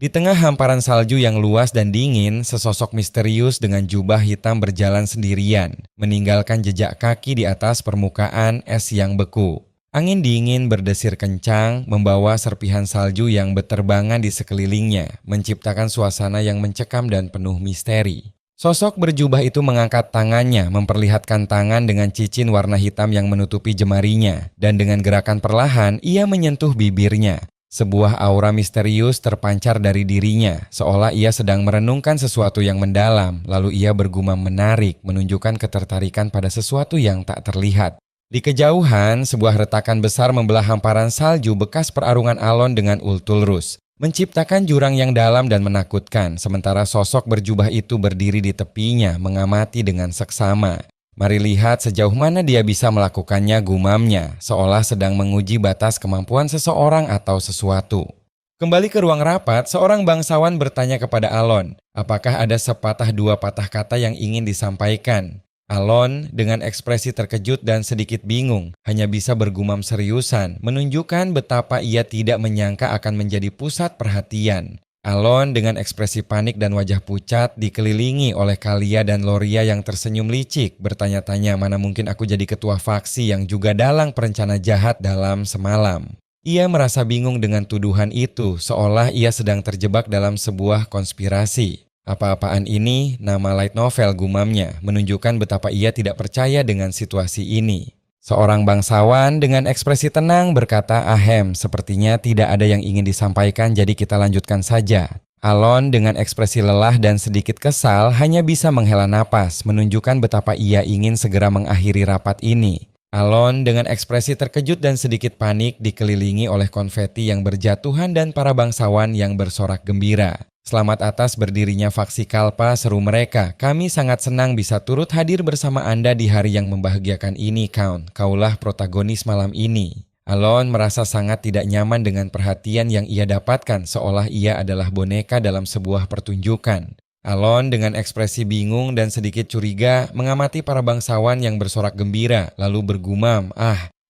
Di tengah hamparan salju yang luas dan dingin, sesosok misterius dengan jubah hitam berjalan sendirian, meninggalkan jejak kaki di atas permukaan es yang beku. Angin dingin berdesir kencang, membawa serpihan salju yang berterbangan di sekelilingnya, menciptakan suasana yang mencekam dan penuh misteri. Sosok berjubah itu mengangkat tangannya, memperlihatkan tangan dengan cincin warna hitam yang menutupi jemarinya, dan dengan gerakan perlahan ia menyentuh bibirnya. Sebuah aura misterius terpancar dari dirinya, seolah ia sedang merenungkan sesuatu yang mendalam, lalu ia bergumam menarik, menunjukkan ketertarikan pada sesuatu yang tak terlihat. Di kejauhan, sebuah retakan besar membelah hamparan salju bekas perarungan Alon dengan Ultulrus, menciptakan jurang yang dalam dan menakutkan, sementara sosok berjubah itu berdiri di tepinya, mengamati dengan seksama. Mari lihat sejauh mana dia bisa melakukannya, gumamnya, seolah sedang menguji batas kemampuan seseorang atau sesuatu. Kembali ke ruang rapat, seorang bangsawan bertanya kepada Alon, apakah ada sepatah dua patah kata yang ingin disampaikan? Alon dengan ekspresi terkejut dan sedikit bingung, hanya bisa bergumam seriusan, menunjukkan betapa ia tidak menyangka akan menjadi pusat perhatian. Alon dengan ekspresi panik dan wajah pucat dikelilingi oleh Kalia dan Loria yang tersenyum licik, bertanya-tanya mana mungkin aku jadi ketua faksi yang juga dalang perencana jahat dalam semalam. Ia merasa bingung dengan tuduhan itu, seolah ia sedang terjebak dalam sebuah konspirasi. Apa-apaan ini, nama light novel, gumamnya, menunjukkan betapa ia tidak percaya dengan situasi ini. Seorang bangsawan dengan ekspresi tenang berkata, "Ahem, sepertinya tidak ada yang ingin disampaikan, jadi kita lanjutkan saja." Alon dengan ekspresi lelah dan sedikit kesal hanya bisa menghela napas, menunjukkan betapa ia ingin segera mengakhiri rapat ini. Alon dengan ekspresi terkejut dan sedikit panik dikelilingi oleh konfeti yang berjatuhan dan para bangsawan yang bersorak gembira. "Selamat atas berdirinya faksi Kalpa," seru mereka. "Kami sangat senang bisa turut hadir bersama Anda di hari yang membahagiakan ini, Count. Kaulah protagonis malam ini." Alon merasa sangat tidak nyaman dengan perhatian yang ia dapatkan, seolah ia adalah boneka dalam sebuah pertunjukan. Alon dengan ekspresi bingung dan sedikit curiga mengamati para bangsawan yang bersorak gembira, lalu bergumam,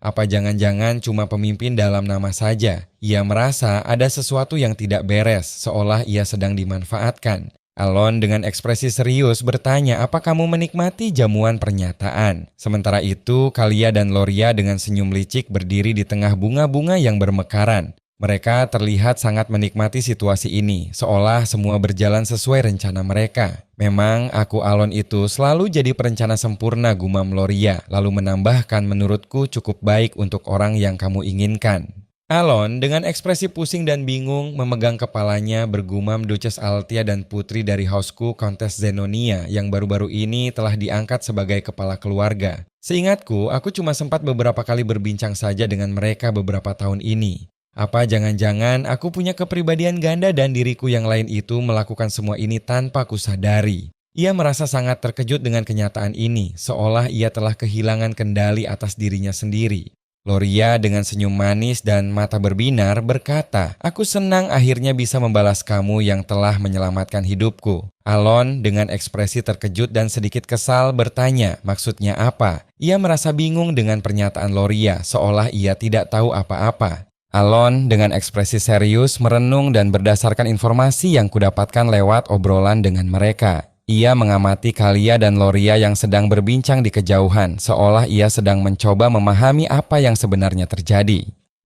apa jangan-jangan cuma pemimpin dalam nama saja? Ia merasa ada sesuatu yang tidak beres, seolah ia sedang dimanfaatkan. Alon dengan ekspresi serius bertanya, "Apa kamu menikmati jamuan pernyataan?" Sementara itu, Kalia dan Loria dengan senyum licik berdiri di tengah bunga-bunga yang bermekaran. Mereka terlihat sangat menikmati situasi ini, seolah semua berjalan sesuai rencana mereka. "Memang aku Alon itu selalu jadi perencana sempurna," gumam Loria, lalu menambahkan, "menurutku cukup baik untuk orang yang kamu inginkan." Alon dengan ekspresi pusing dan bingung memegang kepalanya bergumam, "Duchess Altia dan putri dari houseku Countess Zenonia yang baru-baru ini telah diangkat sebagai kepala keluarga. Seingatku, aku cuma sempat beberapa kali berbincang saja dengan mereka beberapa tahun ini. Apa jangan-jangan aku punya kepribadian ganda dan diriku yang lain itu melakukan semua ini tanpa kusadari?" Ia merasa sangat terkejut dengan kenyataan ini, seolah ia telah kehilangan kendali atas dirinya sendiri. Loria dengan senyum manis dan mata berbinar berkata, "Aku senang akhirnya bisa membalas kamu yang telah menyelamatkan hidupku." Alon dengan ekspresi terkejut dan sedikit kesal bertanya, maksudnya apa? Ia merasa bingung dengan pernyataan Loria, seolah ia tidak tahu apa-apa. Alon dengan ekspresi serius merenung dan berdasarkan informasi yang kudapatkan lewat obrolan dengan mereka. Ia mengamati Kalia dan Loria yang sedang berbincang di kejauhan, seolah ia sedang mencoba memahami apa yang sebenarnya terjadi.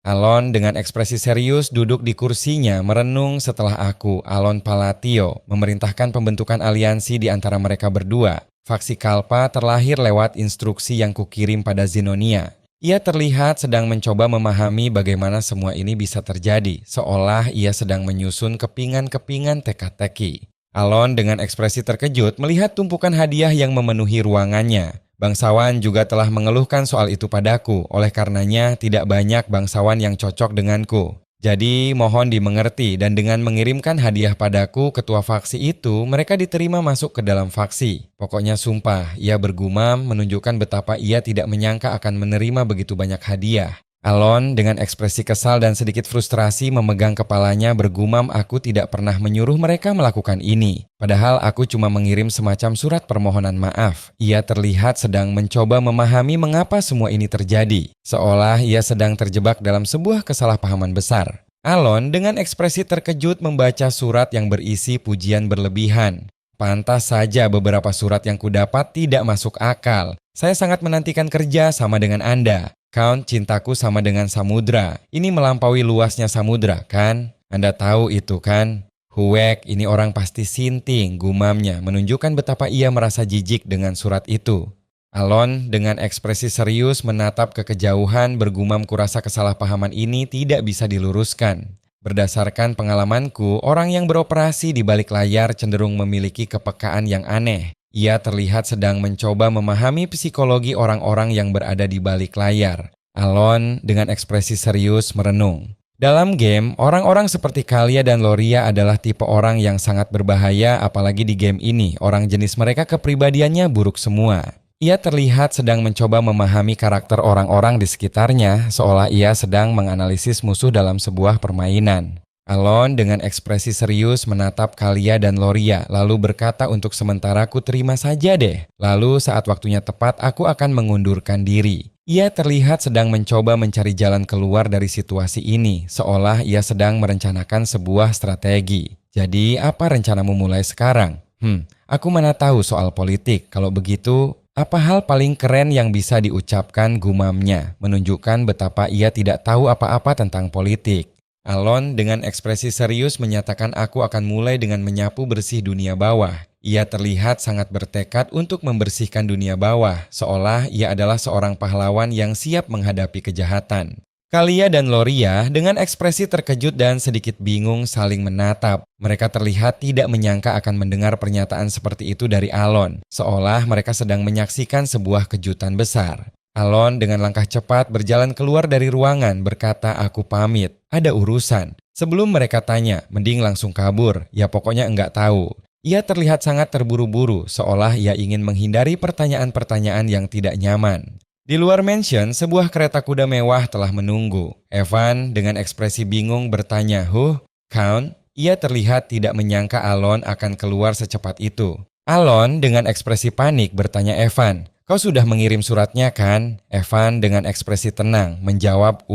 Alon dengan ekspresi serius duduk di kursinya merenung setelah aku, Alon Palatio, memerintahkan pembentukan aliansi di antara mereka berdua. Faksi Kalpa terlahir lewat instruksi yang kukirim pada Zenonia. Ia terlihat sedang mencoba memahami bagaimana semua ini bisa terjadi, seolah ia sedang menyusun kepingan-kepingan teka-teki. Alon dengan ekspresi terkejut melihat tumpukan hadiah yang memenuhi ruangannya. Bangsawan juga telah mengeluhkan soal itu padaku, oleh karenanya tidak banyak bangsawan yang cocok denganku. Jadi mohon dimengerti, dan dengan mengirimkan hadiah padaku ketua faksi itu, mereka diterima masuk ke dalam faksi. Pokoknya sumpah, ia bergumam menunjukkan betapa ia tidak menyangka akan menerima begitu banyak hadiah. Alon dengan ekspresi kesal dan sedikit frustrasi memegang kepalanya bergumam, "Aku tidak pernah menyuruh mereka melakukan ini. Padahal aku cuma mengirim semacam surat permohonan maaf." Ia terlihat sedang mencoba memahami mengapa semua ini terjadi, seolah ia sedang terjebak dalam sebuah kesalahpahaman besar. Alon dengan ekspresi terkejut membaca surat yang berisi pujian berlebihan. Pantas saja beberapa surat yang kudapat tidak masuk akal. Saya sangat menantikan kerja sama dengan Anda. Count, cintaku sama dengan samudra. Ini melampaui luasnya samudra, kan? Anda tahu itu, kan? Huek, ini orang pasti sinting, gumamnya, menunjukkan betapa ia merasa jijik dengan surat itu. Alon dengan ekspresi serius menatap ke kejauhan, bergumam, kurasa kesalahpahaman ini tidak bisa diluruskan. Berdasarkan pengalamanku, orang yang beroperasi di balik layar cenderung memiliki kepekaan yang aneh. Ia terlihat sedang mencoba memahami psikologi orang-orang yang berada di balik layar. Alon dengan ekspresi serius merenung. Dalam game, orang-orang seperti Kalia dan Loria adalah tipe orang yang sangat berbahaya, apalagi di game ini. Orang jenis mereka kepribadiannya buruk semua. Ia terlihat sedang mencoba memahami karakter orang-orang di sekitarnya, seolah ia sedang menganalisis musuh dalam sebuah permainan. Alon dengan ekspresi serius menatap Kalia dan Loria, lalu berkata, untuk sementara ku terima saja deh. Lalu saat waktunya tepat aku akan mengundurkan diri. Ia terlihat sedang mencoba mencari jalan keluar dari situasi ini, seolah ia sedang merencanakan sebuah strategi. Jadi apa rencanamu mulai sekarang? Aku mana tahu soal politik. Kalau begitu, apa hal paling keren yang bisa diucapkan, gumamnya, menunjukkan betapa ia tidak tahu apa-apa tentang politik. Alon dengan ekspresi serius menyatakan aku akan mulai dengan menyapu bersih dunia bawah. Ia terlihat sangat bertekad untuk membersihkan dunia bawah, seolah ia adalah seorang pahlawan yang siap menghadapi kejahatan. Kalia dan Loria dengan ekspresi terkejut dan sedikit bingung saling menatap. Mereka terlihat tidak menyangka akan mendengar pernyataan seperti itu dari Alon, seolah mereka sedang menyaksikan sebuah kejutan besar. Alon dengan langkah cepat berjalan keluar dari ruangan, berkata, aku pamit, ada urusan. Sebelum mereka tanya, mending langsung kabur, ya pokoknya enggak tahu. Ia terlihat sangat terburu-buru, seolah ia ingin menghindari pertanyaan-pertanyaan yang tidak nyaman. Di luar mansion, sebuah kereta kuda mewah telah menunggu. Evan dengan ekspresi bingung bertanya, Count? Ia terlihat tidak menyangka Alon akan keluar secepat itu. Alon dengan ekspresi panik bertanya Evan, kau sudah mengirim suratnya kan? Evan dengan ekspresi tenang menjawab,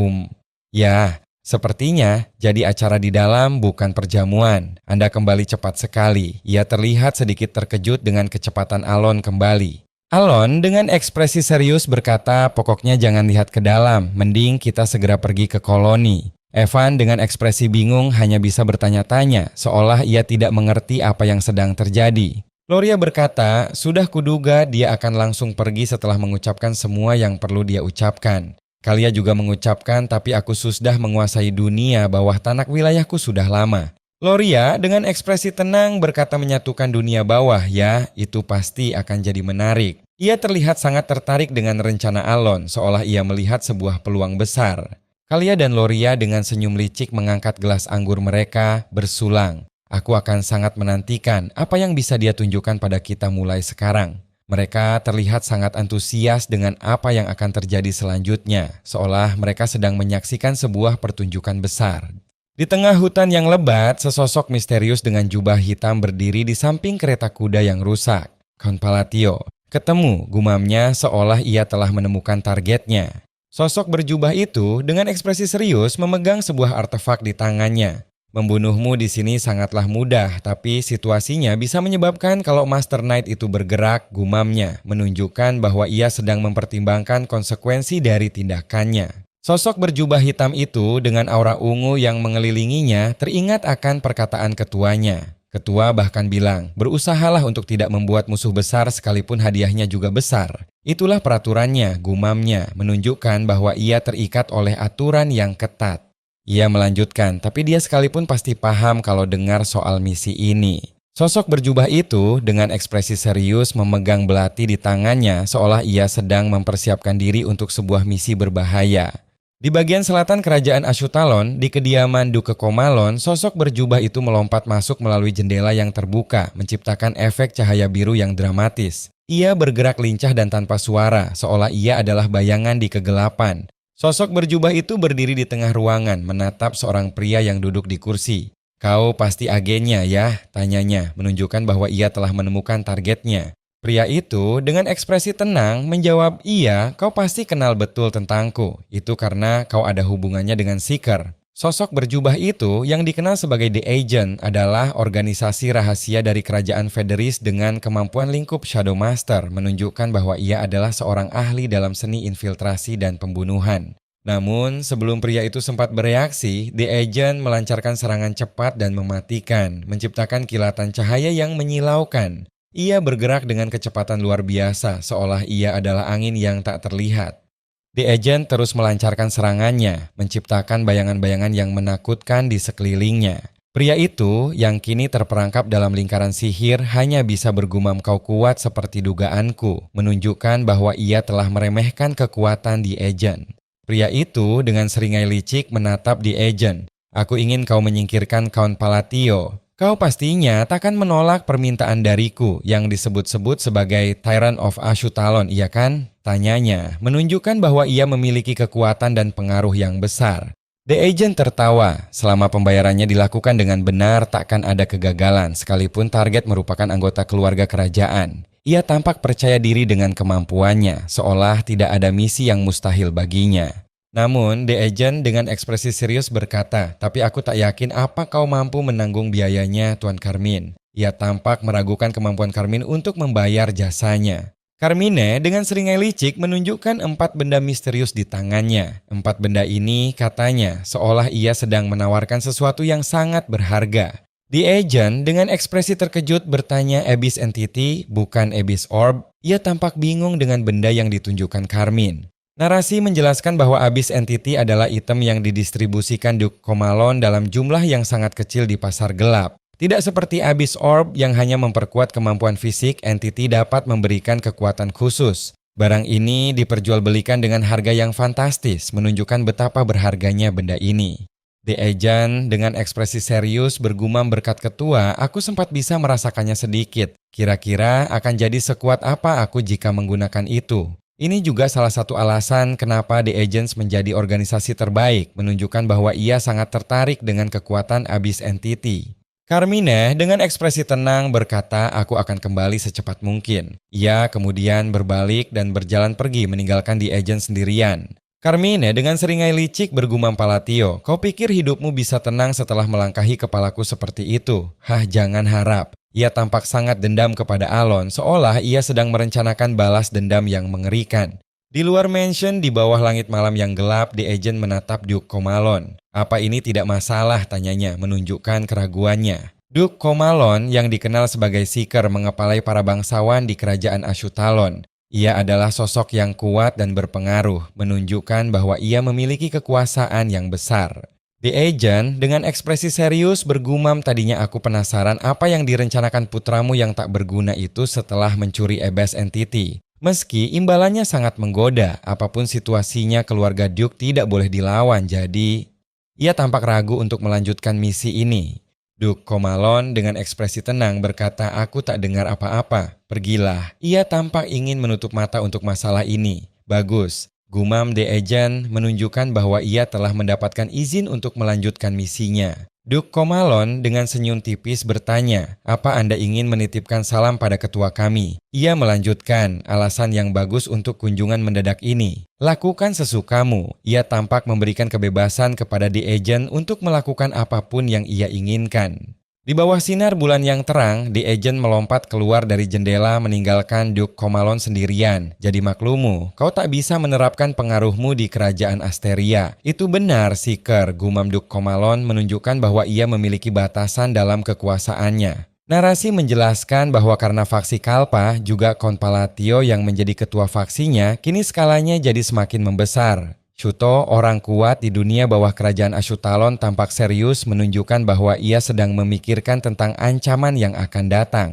Ya, sepertinya jadi acara di dalam bukan perjamuan. Anda kembali cepat sekali. Ia terlihat sedikit terkejut dengan kecepatan Alon kembali. Alon dengan ekspresi serius berkata, pokoknya jangan lihat ke dalam, mending kita segera pergi ke koloni. Evan dengan ekspresi bingung hanya bisa bertanya-tanya, seolah ia tidak mengerti apa yang sedang terjadi. Loria berkata, sudah kuduga dia akan langsung pergi setelah mengucapkan semua yang perlu dia ucapkan. Kalia juga mengucapkan, tapi aku sudah menguasai dunia bawah tanah wilayahku sudah lama. Loria dengan ekspresi tenang berkata, menyatukan dunia bawah ya, itu pasti akan jadi menarik. Ia terlihat sangat tertarik dengan rencana Alon, seolah ia melihat sebuah peluang besar. Kalia dan Loria dengan senyum licik mengangkat gelas anggur mereka, bersulang. Aku akan sangat menantikan apa yang bisa dia tunjukkan pada kita mulai sekarang. Mereka terlihat sangat antusias dengan apa yang akan terjadi selanjutnya, seolah mereka sedang menyaksikan sebuah pertunjukan besar. Di tengah hutan yang lebat, sesosok misterius dengan jubah hitam berdiri di samping kereta kuda yang rusak. Count Palatio, ketemu, gumamnya seolah ia telah menemukan targetnya. Sosok berjubah itu dengan ekspresi serius memegang sebuah artefak di tangannya. Membunuhmu di sini sangatlah mudah, tapi situasinya bisa menyebabkan kalau Master Knight itu bergerak, gumamnya, menunjukkan bahwa ia sedang mempertimbangkan konsekuensi dari tindakannya. Sosok berjubah hitam itu dengan aura ungu yang mengelilinginya teringat akan perkataan ketuanya. Ketua bahkan bilang, berusahalah untuk tidak membuat musuh besar sekalipun hadiahnya juga besar. Itulah peraturannya, gumamnya, menunjukkan bahwa ia terikat oleh aturan yang ketat. Ia melanjutkan, tapi dia sekalipun pasti paham kalau dengar soal misi ini. Sosok berjubah itu dengan ekspresi serius memegang belati di tangannya seolah ia sedang mempersiapkan diri untuk sebuah misi berbahaya. Di bagian selatan kerajaan Ashutalon, di kediaman Duke Komalon, sosok berjubah itu melompat masuk melalui jendela yang terbuka, menciptakan efek cahaya biru yang dramatis. Ia bergerak lincah dan tanpa suara, seolah ia adalah bayangan di kegelapan. Sosok berjubah itu berdiri di tengah ruangan, menatap seorang pria yang duduk di kursi. Kau pasti agennya ya, tanyanya, menunjukkan bahwa ia telah menemukan targetnya. Pria itu dengan ekspresi tenang menjawab, iya, kau pasti kenal betul tentangku. Itu karena kau ada hubungannya dengan Seeker. Sosok berjubah itu yang dikenal sebagai The Agent adalah organisasi rahasia dari kerajaan Federis dengan kemampuan lingkup Shadow Master menunjukkan bahwa ia adalah seorang ahli dalam seni infiltrasi dan pembunuhan. Namun, sebelum pria itu sempat bereaksi, The Agent melancarkan serangan cepat dan mematikan, menciptakan kilatan cahaya yang menyilaukan. Ia bergerak dengan kecepatan luar biasa, seolah ia adalah angin yang tak terlihat. The Agent terus melancarkan serangannya, menciptakan bayangan-bayangan yang menakutkan di sekelilingnya. Pria itu, yang kini terperangkap dalam lingkaran sihir, hanya bisa bergumam kau kuat seperti dugaanku, menunjukkan bahwa ia telah meremehkan kekuatan The Agent. Pria itu dengan seringai licik menatap The Agent. Aku ingin kau menyingkirkan Count Palatio. Kau pastinya takkan menolak permintaan dariku yang disebut-sebut sebagai Tyrant of Ashutalon, iya kan? Tanyanya, menunjukkan bahwa ia memiliki kekuatan dan pengaruh yang besar. The Agent tertawa, selama pembayarannya dilakukan dengan benar takkan ada kegagalan sekalipun target merupakan anggota keluarga kerajaan. Ia tampak percaya diri dengan kemampuannya, seolah tidak ada misi yang mustahil baginya. Namun, The Agent dengan ekspresi serius berkata, tapi aku tak yakin apa kau mampu menanggung biayanya, Tuan Carmine. Ia tampak meragukan kemampuan Carmine untuk membayar jasanya. Carmine dengan seringai licik menunjukkan 4 benda misterius di tangannya. 4 benda ini, katanya, seolah ia sedang menawarkan sesuatu yang sangat berharga. The Agent dengan ekspresi terkejut bertanya Abyss Entity, bukan Abyss Orb. Ia tampak bingung dengan benda yang ditunjukkan Carmine. Narasi menjelaskan bahwa Abyss Entity adalah item yang didistribusikan Duke Comalon dalam jumlah yang sangat kecil di pasar gelap. Tidak seperti Abyss Orb yang hanya memperkuat kemampuan fisik, Entity dapat memberikan kekuatan khusus. Barang ini diperjualbelikan dengan harga yang fantastis, menunjukkan betapa berharganya benda ini. The Agent dengan ekspresi serius bergumam berkat ketua, aku sempat bisa merasakannya sedikit. Kira-kira akan jadi sekuat apa aku jika menggunakan itu? Ini juga salah satu alasan kenapa The Agents menjadi organisasi terbaik, menunjukkan bahwa ia sangat tertarik dengan kekuatan Abyss Entity. Carmine dengan ekspresi tenang berkata, aku akan kembali secepat mungkin. Ia kemudian berbalik dan berjalan pergi meninggalkan The Agent sendirian. Carmine dengan seringai licik bergumam Palatio, kau pikir hidupmu bisa tenang setelah melangkahi kepalaku seperti itu? Hah, jangan harap. Ia tampak sangat dendam kepada Alon, seolah ia sedang merencanakan balas dendam yang mengerikan. Di luar mansion, di bawah langit malam yang gelap, The Agent menatap Duke Comalon. Apa ini tidak masalah, tanyanya, menunjukkan keraguannya. Duke Comalon yang dikenal sebagai Seeker mengepalai para bangsawan di kerajaan Ashutalon. Ia adalah sosok yang kuat dan berpengaruh, menunjukkan bahwa ia memiliki kekuasaan yang besar. The Agent dengan ekspresi serius bergumam, tadinya aku penasaran apa yang direncanakan putramu yang tak berguna itu setelah mencuri Abyss Entity. Meski imbalannya sangat menggoda, apapun situasinya keluarga Duke tidak boleh dilawan, jadi ia tampak ragu untuk melanjutkan misi ini. Duke Comalon dengan ekspresi tenang berkata, aku tak dengar apa-apa, pergilah. Ia tampak ingin menutup mata untuk masalah ini. Bagus. Gumam The Agent menunjukkan bahwa ia telah mendapatkan izin untuk melanjutkan misinya. Duke Comalon dengan senyum tipis bertanya, apa Anda ingin menitipkan salam pada ketua kami? Ia melanjutkan, alasan yang bagus untuk kunjungan mendadak ini. Lakukan sesukamu. Ia tampak memberikan kebebasan kepada The Agent untuk melakukan apapun yang ia inginkan. Di bawah sinar bulan yang terang, The Agent melompat keluar dari jendela meninggalkan Duke Comalon sendirian. Jadi maklumu, kau tak bisa menerapkan pengaruhmu di kerajaan Asteria. Itu benar, Seeker, gumam Duke Comalon menunjukkan bahwa ia memiliki batasan dalam kekuasaannya. Narasi menjelaskan bahwa karena faksi Kalpa, juga Count Palatio yang menjadi ketua faksinya, kini skalanya jadi semakin membesar. Shuto, orang kuat di dunia bawah kerajaan Ashutalon, tampak serius menunjukkan bahwa ia sedang memikirkan tentang ancaman yang akan datang.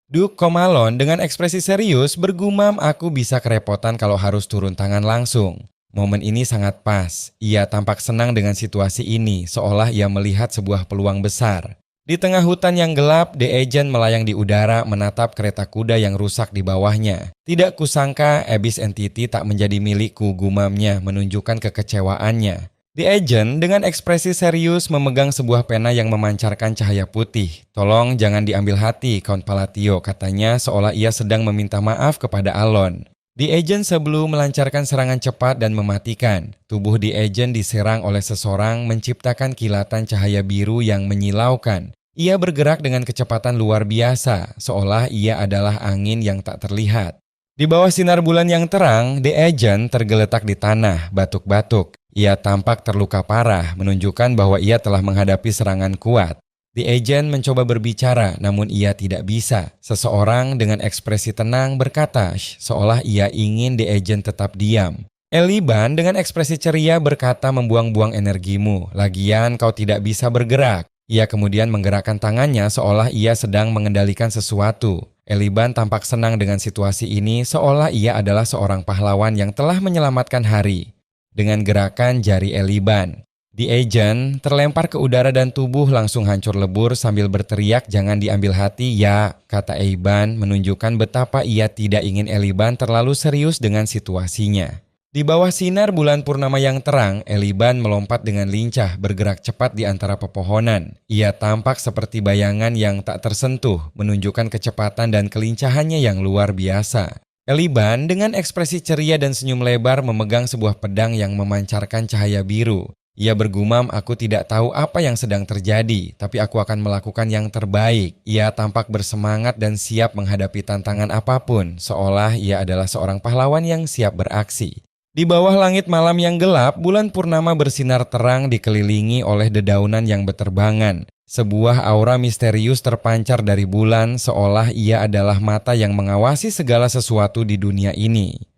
Duke Comalon dengan ekspresi serius bergumam, aku bisa kerepotan kalau harus turun tangan langsung. Momen ini sangat pas. Ia tampak senang dengan situasi ini, seolah ia melihat sebuah peluang besar. Di tengah hutan yang gelap, The Agent melayang di udara menatap kereta kuda yang rusak di bawahnya. Tidak kusangka Abyss Entity tak menjadi milikku, gumamnya menunjukkan kekecewaannya. The Agent dengan ekspresi serius memegang sebuah pena yang memancarkan cahaya putih. Tolong jangan diambil hati, Count Palatio, katanya seolah ia sedang meminta maaf kepada Alon. The Agent sebelum melancarkan serangan cepat dan mematikan, tubuh The Agent diserang oleh seseorang menciptakan kilatan cahaya biru yang menyilaukan. Ia bergerak dengan kecepatan luar biasa, seolah ia adalah angin yang tak terlihat. Di bawah sinar bulan yang terang, The Agent tergeletak di tanah, batuk-batuk. Ia tampak terluka parah, menunjukkan bahwa ia telah menghadapi serangan kuat. The Agent mencoba berbicara, namun ia tidak bisa. Seseorang dengan ekspresi tenang berkata, seolah ia ingin The Agent tetap diam. Eliban dengan ekspresi ceria berkata, membuang-buang energimu, lagian kau tidak bisa bergerak. Ia kemudian menggerakkan tangannya seolah ia sedang mengendalikan sesuatu. Eliban tampak senang dengan situasi ini seolah ia adalah seorang pahlawan yang telah menyelamatkan hari. Dengan gerakan jari Eliban, The Agent terlempar ke udara dan tubuh langsung hancur lebur sambil berteriak, jangan diambil hati ya, kata Eliban menunjukkan betapa ia tidak ingin Eliban terlalu serius dengan situasinya. Di bawah sinar bulan purnama yang terang, Eliban melompat dengan lincah bergerak cepat di antara pepohonan. Ia tampak seperti bayangan yang tak tersentuh, menunjukkan kecepatan dan kelincahannya yang luar biasa. Eliban dengan ekspresi ceria dan senyum lebar memegang sebuah pedang yang memancarkan cahaya biru. Ia bergumam, aku tidak tahu apa yang sedang terjadi, tapi aku akan melakukan yang terbaik. Ia tampak bersemangat dan siap menghadapi tantangan apapun, seolah ia adalah seorang pahlawan yang siap beraksi. Di bawah langit malam yang gelap, bulan purnama bersinar terang dikelilingi oleh dedaunan yang berterbangan. Sebuah aura misterius terpancar dari bulan seolah ia adalah mata yang mengawasi segala sesuatu di dunia ini.